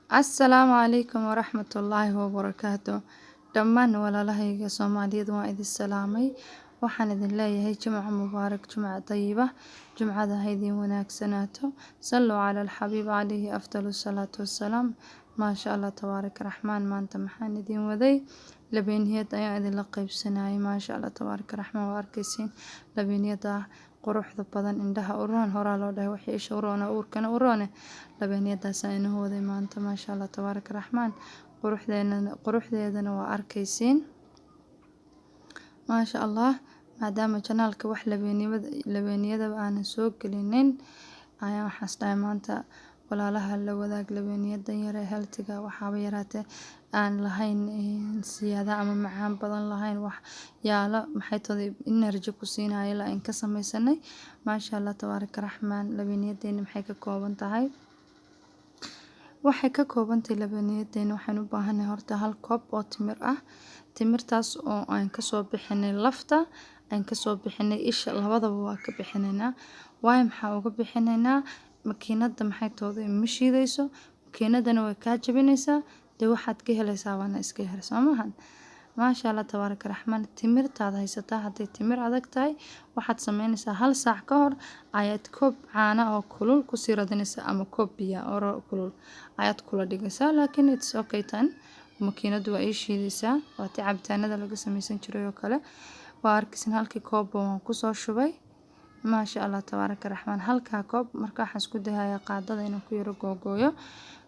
Asalaamu calaykum waraxmatullaahi wabarakaatu. Dhammaan walaalahayga Soomaaliyeed waan idin salaamay. Waxaan idin leeyahay Jimco mubaarak, Jimco tayiba, Jimcada ha idin wanaagsanaato. Salluu cala alxabiib calayhi afdalu salaatu wassalaam. Maasha Allah tabaarak raxmaan. Maanta maxaan idin waday labeyniyad ayaan idin la qaybsanayay. Maasha Allah tabaarak raxmaan. Waa arkaysiin labeyniyada quruxda badan, indhaha u roon, horaa loo dhahay wixii isha u roona uurkana u roone. labeyniyadaas ayaan inoo waday maanta. Maasha Allah tabaarak raxmaan. quruxdeedana waa arkaysiin. Maasha Allah, maadaama janaalka wax labeyniyada aanan soo gelinin ayaan waxaas dhahay maanta walaalaha la wadaag labeeniyadan yare healthiga waxaaba yaraatee aan lahayn siyaada ama macaan badan lahayn wax yaala maxay tahay energy ku siinaya la in ka samaysanay. Maasha Allah tabaarak raxmaan. labeeniyadeena maxay ka kooban tahay? Waxay ka kooban tahay labeeniyadeena waxaan u baahanahay horta hal koob oo timir ah. Timirtaas oo aan ka soo bixinay lafta, aan ka soo bixinay isha, labadaba waa ka bixinaynaa. Waayo maxaa uga bixinaynaa? Makiinada maxay tahay ma shiidayso, makiinadana way ka jabinaysaa, dee waxaad ka helaysaa waana iska hel Soomahan. Maasha Allah tabaarak raxmaan. timirtaada haysataa hadday timir adag tahay waxaad sameynaysaa hal saac ka hor ayaad koob caano oo kulul ku sii radinaysaa ama koob biyo oo kulul ayaad kula dhigaysaa. Laakiin it's okay tan makiinadu waa ay shiidaysaa, waa tii cabitaanada laga samaysan jiray oo kale. waa arkaysin halkii koob waan ku soo shubay. Maasha Allah tabaarak raxmaan. halkaa koob marka waxaan isku dayayaa qaadada inaan ku yaro googooyo.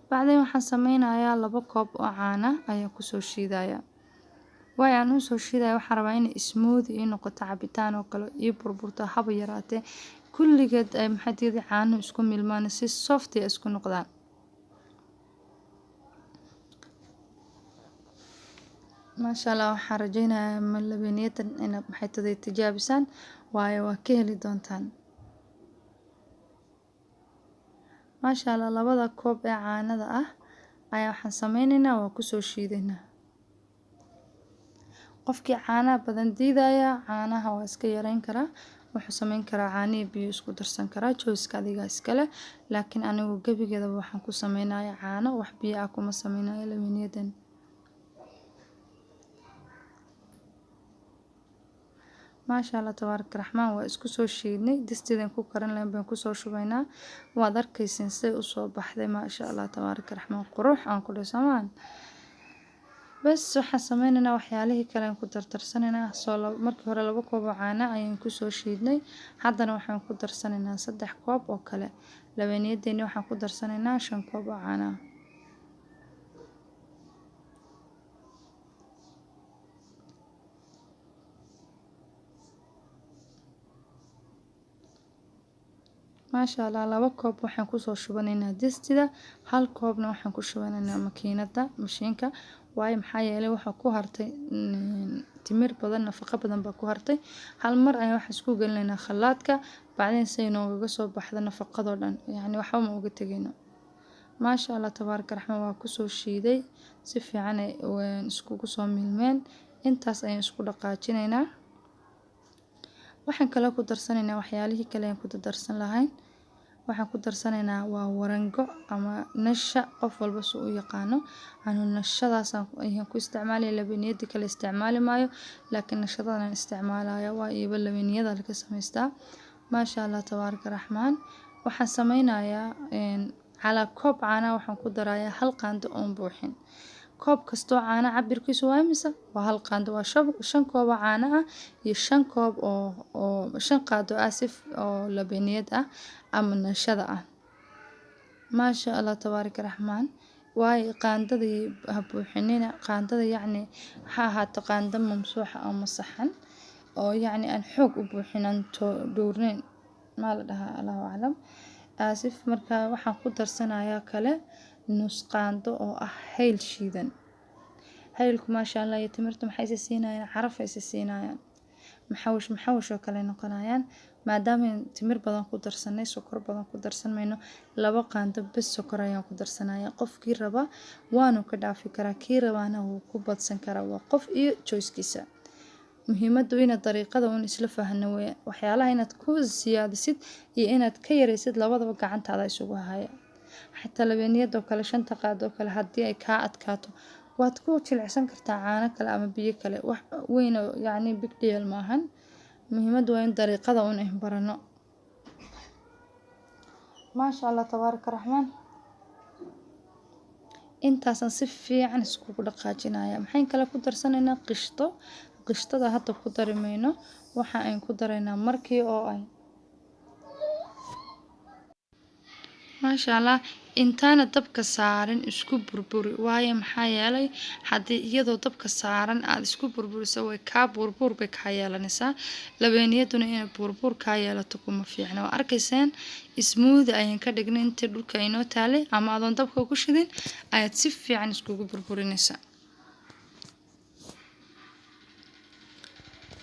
Bacdeen waxaan sameynayaa 2 koob oo caano ayaan ku soo shiidayaa. aan u soo shiidayaa waxaan rabaa inay smoothie noqoto cabitaan oo kale iyo burburto haba yaraatee kulligeed ay maxay tahay caano isku milmaan si soft ah isku noqdaan. Maasha Allah waxaan rajaynayaa labeeniyadan inaad maxay tahay tijaabisaan waayo waa ka heli doontaan. Maasha Allah 2 koob ee caanada ah ayaa waxaan sameynaynaa waa ku soo shiidaynaa. qofkii caanaha badan diidaya caanaha waa iska yareyn karaa, wuxuu sameyn karaa caano iyo biyo isku darsan karaa, choice adiga iska leh. laakiin anigu gabigeeda waxaan ku sameynayaa caano, wax biyo ah kuma sameynayo labeeniyadan. Maasha Allah tabaarak raxmaan. waa isku soo shiidnay, distidan ku karin lahayn baan ku soo shubaynaa. waad arkaysiin say u soo baxday. Maasha Allah tabaarak raxmaan. qurux aan ku dhisamaan. bas waxaan sameynaynaa waxyaalihii kale aan ku dardarsanaynaa. markii hore 2 koob oo caano ayaan ku soo shiidnay, haddana waxaan ku darsanaynaa 3 koob oo kale. labeeniyadeena waxaan ku darsanaynaa 5 koob oo caano. Maasha Allah 2 koob waxaan ku soo shubanaynaa distida, 1 koobna waxaan ku shubanaynaa makiinada mashiinka. waayo maxaa yeelay waxa ku hartay timir badan, nafaqo badan baa ku hartay. hal mar ayaan wax isku gelinaynaa khalaadka, bacdeen say nooga soo baxdo nafaqado dhan yacni waxba ma uga tagayno. Maasha Allah tabaarak raxmaan. waa ku soo shiiday si fiican ay iskugu soo milmeen. intaas ayaan isku dhaqaajinaynaa. waxaan kale ku darsanaynaa waxyaalihii kale aan ku darsan lahayn. waxaan ku darsanaynaa waa warango ama nasha, qof walba soo u yaqaano. anu nashadaas ayaan ku isticmaalay, labeeniyaddii kale isticmaali maayo, laakiin nashadadan aan isticmaalayo waa iiba labeeniyadaa laga samaystaa. Maasha Allah tabaarak raxmaan. waxaan sameynayaa calaa koob caano waxaan ku darayaa 1 qaando oo buuxin. koob kastoo caano cabirkiisu waa imisa? waa 1 qaando. waa 5 koob oo caano ah iyo 5 koob oo 5 qaando asif oo labeeniyaad ah ama nashada ah. Maasha Allah tabaarak raxmaan. waayo qaandadii ha buuxinina, qaandada yacni ha ahaato qaando mamsuuxa ama saxan oo yacni aan xoog u buuxinan dhowrnayn ma la dhahaa Allahu aclam. asif markaa waxaan ku darsanayaa kale nus qaando oo ah hayl shiidan. haylku maasha Allah iyo timirtu maxay siinayaan caraf ay siinayaan. maxawish oo kale noqonayaan. maadaama timir badan ku darsanay, sokor badan ku darsan mayno, 2 qaando bas sokor ayaan ku darsanayaa. qofkii raba waanu ka dhaafi karaa, kii rabaana wuu ku badsan karaa. waa qof iyo choice-kiisa. muhiimadu inaad dariiqada isla fahanno weeye. waxyaalaha inaad ku siyaadisid iyo inaad ka yaraysid labadaba gacantaada isugu haya. xataa labeeniyada oo kale 5 qaado oo kale haddii ay kaa adkaato waad ku jilicsan kartaa caano kale ama biyo kale wax weyn oo yacni big deal maahan muhiimadu waa in dariiqada un barano maasha Allah tabaaraka raxmaan intaasan si fiican iskugu dhaqaajinaya maxay kala ku darsanaynaa qishtada hadda ku darimayno waxa aan ku daraynaa markii oo ay maasha Allah intaana dabka saaran isku burburi waayo maxaa yeelay haddii iyadoo dabka saaran aad isku burburiso way ka burbur bay ka yeelanaysaa labeeniyaduna inay burbur ka yeelato kuma fiicna waa arkaysaan smooth ayaan ka dhignay intii dhulka inoo taalay ama adoon dabka ku shidin ayaad si fiican iskugu burburinaysaa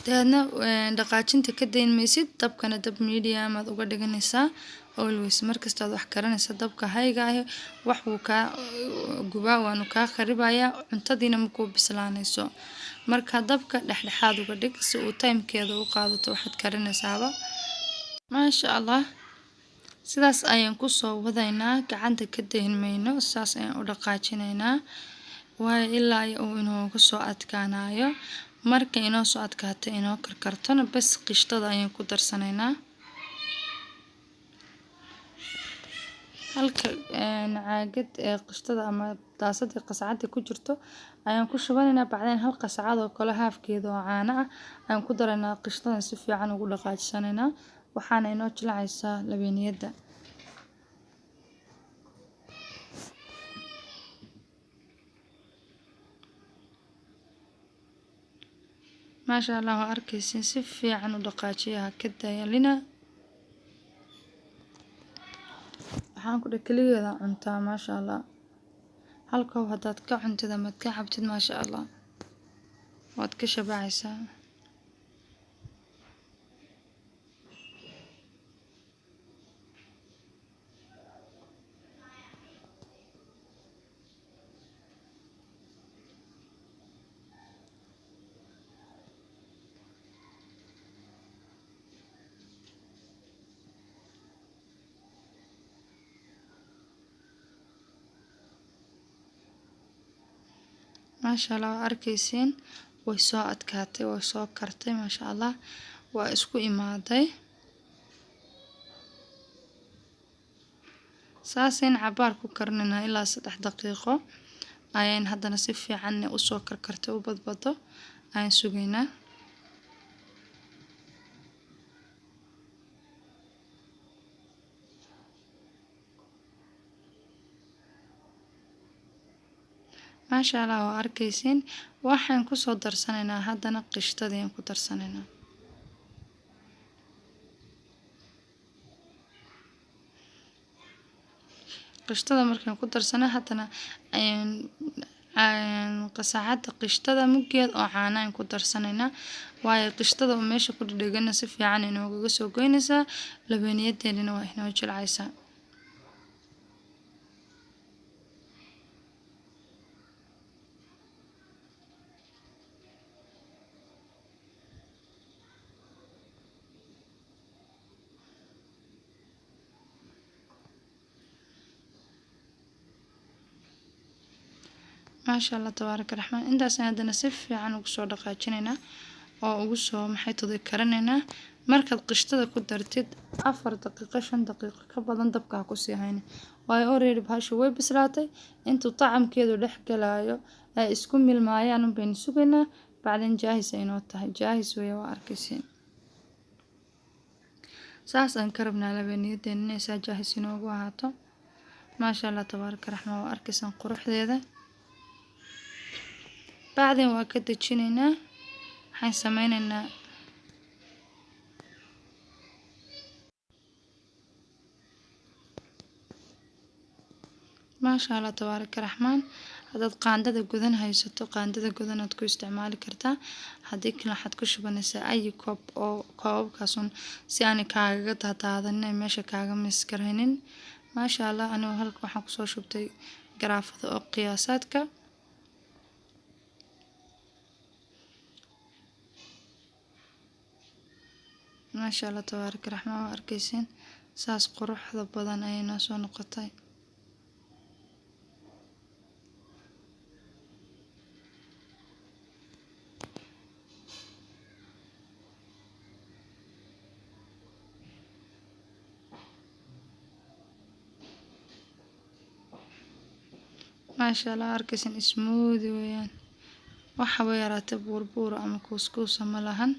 dadna dhaqaajinta ka dayn maysid dabkana dab medium aad uga dhiganaysaa always markasta aad wax karanaysa dabka hayga ah wax uu ka gubaa waanu ka qaribaya cuntadiina ma ku bislaanayso marka dabka dhexdhexaad uga dhig si uu timekeeda u qaadato waxaad karinaysaaba maasha Allah sidaas ayaan ku soo wadaynaa gacanta ka dayn mayno saas ayaan u dhaqaajinaynaa waayo ilaa uu inooga soo adkaanayo marka inoo soo adkaato inoo karkartona bas qishtada ayaan ku darsanaynaa halka caagad ee qishtada ama daasadii qasacada ku jirto ayaan ku shubanaynaa bacdeen hal qasacad oo kale haafkeeda oo caano ah ayaan ku daraynaa qishtada si fiican ugu dhaqaajisanaynaa waxaana inoo jilcaysaa labeeniyada maasha Allah waa arkaysiin si fiican u dhaqaajiyaha ka dayalina waxaan ku dhakaligeeda cuntaa maasha Allah halkoob hadaad ka cuntid ama ka cabtid maasha Allah waad ka shabacaysaa maasha Allah waa arkaysiin way soo adkaatay way soo kartay maasha Allah waa isku imaaday saasin cabaar ku karnina ilaa 3 daqiiqo ayaan haddana si fiican u soo karkartay u badbado ayaan sugaynaa maasha Allah waa arkaysiin waxaan ku soo darsanaynaa haddana qishtadeen ku darsanaynaa qishtada markaan ku darsana haddana qasacada qishtada muggeed oo caana aan ku darsanaynaa waayo qishtada oo meesha ku dhigana si fiican inooga soo goynaysaa labeeniyadeenina waa inoo jilcaysaa maasha Allah tabaaraka raxmaan intaas ayaan si fiican ugu soo dhaqaajinaynaa oo ugu soo maxay today karanaynaa markaad qishtada ku dartid 4 daqiiqo 5 daqiiqo ka badan dabka ku sii hayna waayo already bahashu way bislaatay intuu tacamkeedu dhex galayo ay isku milmaayaan baan sugaynaa bacdin jaahis ay noo tahay jaahis way waa arkaysiin saas aan karabnaa labeeniyadeen inay saa jaahis inoogu ahaato maasha Allah tabaaraka raxmaan waa arkaysan quruxdeeda بعدين واكد تشينينا حين سمينا ما شاء الله تبارك الرحمن هذا قاندة جذن هاي ستو قاندة جذن تكو استعمال كرتا هذيك راح تكش بنسى أي كوب أو كوب كاسون سياني كاغا هذا ماشي كاغا مسكرهنين ما شاء الله أنا وهلك وحق صو شبتي جرافة أو قياساتك ما شاء الله تبارك الرحمن وأركيسين ساس قروح ذا بدن أي ناس ونقطي maasha allah arkaysan smooth weeyaan waxaba yaraatay buurbuur ama kuuskuusa ma lahan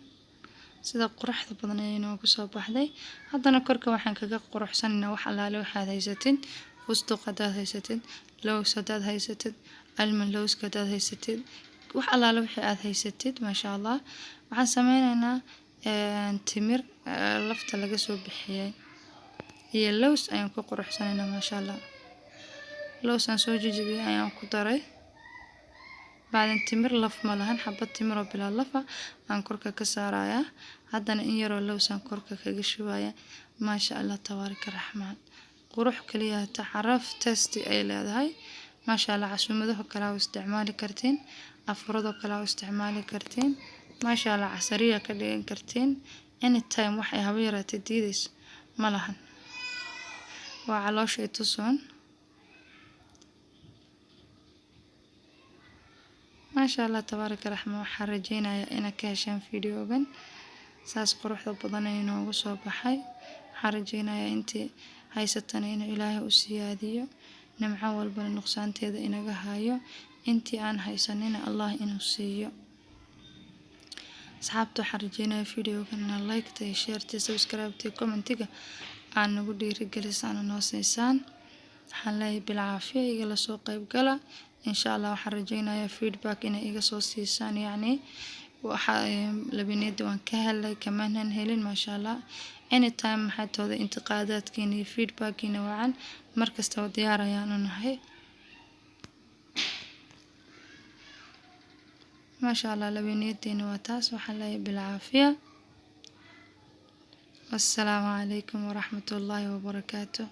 sida quruxda badan ayay noogu soo baxday haddana korka waxaan kaga quruxsanaynaa wax allaale waxaad haysatid fustuq haddaad haysatid lows haddaad haysatid almond lowska haddaad haysatid wax allaale wixii aad haysatid maasha allah waxaan sameynaynaa timir lafta laga soo bixiyay iyo lows ayaan ku quruxsanaynaa maasha allah lows aan soo jajabiyay ayaan ku daray بعدين تمر لف ملهن حبة تمر بلا لفة عن كركة كسرايا هذا إن يرو لوسان كركة كجشوايا ما شاء الله تبارك الرحمن قروح كليها تعرف تستي أي هاي ما شاء الله عشومده كلاو استعمالي كرتين أفرده كلاو استعمالي كرتين ما شاء الله عسرية كلين كرتين أني التايم وحي هويرة تديدس ملهن وعلى شيء تصون ما شاء الله تبارك الرحمن waxaan rajeynayaa inaad ka heshaan fiidiyogan saas quruxda badan ay noogu soo baxay waxaan rajeynayaa intii haysatana inuu ilaahay u siyaadiyo nimco walbana nuqsaanteeda inaga hayo intii aan haysanina allah inuu siiyo asxaabta waxaan rajeynayaa fiidiyogan inaad like iyo share iyo subscribe iyo commentiga aan nagu dhiirigelisaan oo noo siisaan waxaan leeyahay bilcaafiya igala soo qayb gala إن شاء الله وحرجينا يا feedback إن إيجا سوسيسان يعني لبنيد وان كهلا كمان هنهلين ما شاء الله anytime حتى هذا انتقادات كيني feedback كيني وعن مركز تو ديارة يعني نهي ما شاء الله لبنيد دين وتاس وحلا بالعافية والسلام عليكم ورحمة الله وبركاته.